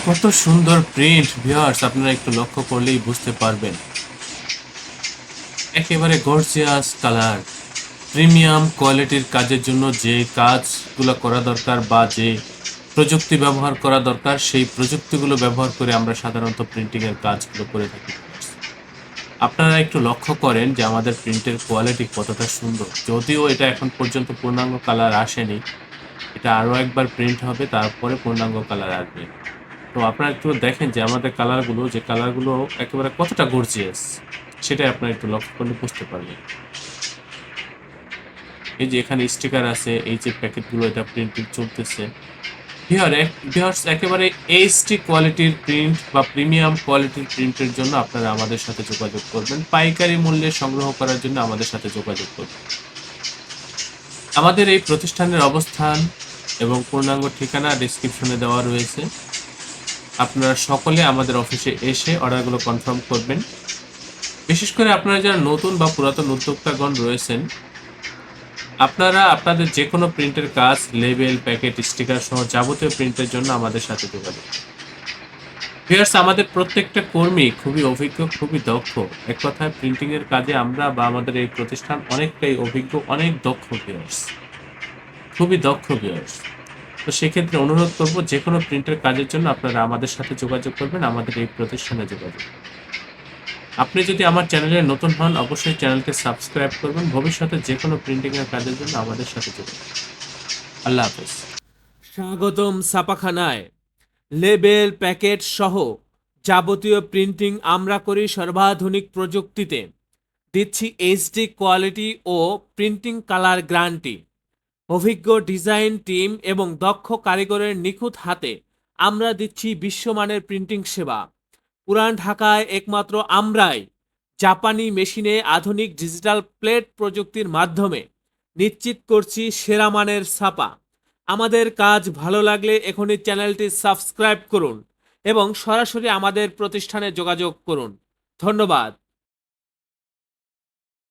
কত সুন্দর print viewers, আপনারা একটু লক্ষ্য করলেই বুঝতে পারবেন। একেবারে গর্জিয়াস কালার, প্রিমিয়াম কোয়ালিটির কাজের জন্য যে কাজগুলো করা দরকার বা যে প্রযুক্তি ব্যবহার করা দরকার, সেই প্রযুক্তিগুলো ব্যবহার করে আমরা সাধারণত প্রিন্টিংয়ের কাজগুলো করে থাকি। আপনারা একটু লক্ষ্য করেন যে আমাদের প্রিন্টের কোয়ালিটি কতটা সুন্দর। যদিও এটা এখন পর্যন্ত পূর্ণাঙ্গ কালার আসেনি, এটা আরও একবার প্রিন্ট হবে, তারপরে পূর্ণাঙ্গ কালার আসবে। তো আপনারা একটু দেখেন যে আমাদের কালারগুলো একেবারে কতটা গর্জিয়াস, সেটাই আপনারা একটু লক্ষ্য করলে বুঝতে পারবেন। এই যে এখানে স্টিকার আছে, এই যে প্যাকেটগুলো, এটা প্রিন্টিং চলতেছে। ভিউয়ার্স, একেবারে এইচডি কোয়ালিটির প্রিন্ট বা প্রিমিয়াম কোয়ালিটির প্রিন্টের জন্য আপনারা আমাদের সাথে যোগাযোগ করবেন। পাইকারি মূল্যে সংগ্রহ করার জন্য আমাদের সাথে যোগাযোগ করবেন। আমাদের এই প্রতিষ্ঠানের অবস্থান এবং পূর্ণাঙ্গ ঠিকানা ডেসক্রিপশনে দেওয়া রয়েছে। আপনারা সকলে আমাদের অফিসে এসে অর্ডারগুলো কনফার্ম করবেন। বিশেষ করে আপনারা যারা নতুন বা পুরাতন উদ্যোক্তাগণ রয়েছেন, আপনারা আপনাদের যে কোনো প্রিন্টের কাজ, লেবেল, প্যাকেট, স্টিকার সহ যাবতীয় প্রিন্টের জন্য আমাদের সাথে যোগাযোগ। ভিউয়ার্স, আমাদের প্রত্যেকটা কর্মী খুবই অভিজ্ঞ, খুবই দক্ষ। এক কথায় প্রিন্টিং এর কাজে আমরা বা আমাদের এই প্রতিষ্ঠান অনেকটাই অভিজ্ঞ, অনেক দক্ষ ভিউয়ার্স, খুবই দক্ষ ভিউয়ার্স। তো সেক্ষেত্রে অনুরোধ করব, যে কোনো প্রিন্টের কাজের জন্য আপনারা আমাদের সাথে যোগাযোগ করবেন, আমাদের এই প্রতিষ্ঠানে যোগাযোগ। আপনি যদি আমার চ্যানেলে নতুন হন, অবশ্যই চ্যানেলকে সাবস্ক্রাইব করবেন। ভবিষ্যতে যে কোনো প্রিন্টিং এর কাজের জন্য আমাদের সাথে যোগাযোগ। আল্লাহ হাফেজ। স্বাগতম ছাপাখানায়। লেবেল, প্যাকেট সহ যাবতীয় প্রিন্টিং আমরা করি সর্বাধুনিক প্রযুক্তিতে। দিচ্ছি এইচডি কোয়ালিটি ও প্রিন্টিং কালার গ্যারান্টি। অভিজ্ঞ ডিজাইন টিম এবং দক্ষ কারিগরের নিখুঁত হাতে আমরা দিচ্ছি বিশ্বমানের প্রিন্টিং সেবা। পুরান ঢাকায় একমাত্র আমরাই জাপানি মেশিনে আধুনিক ডিজিটাল প্লেট প্রযুক্তির মাধ্যমে নিশ্চিত করছি সেরা মানের ছাপা। আমাদের কাজ ভালো লাগলে এখনই চ্যানেলটি সাবস্ক্রাইব করুন এবং সরাসরি আমাদের প্রতিষ্ঠানে যোগাযোগ করুন। ধন্যবাদ।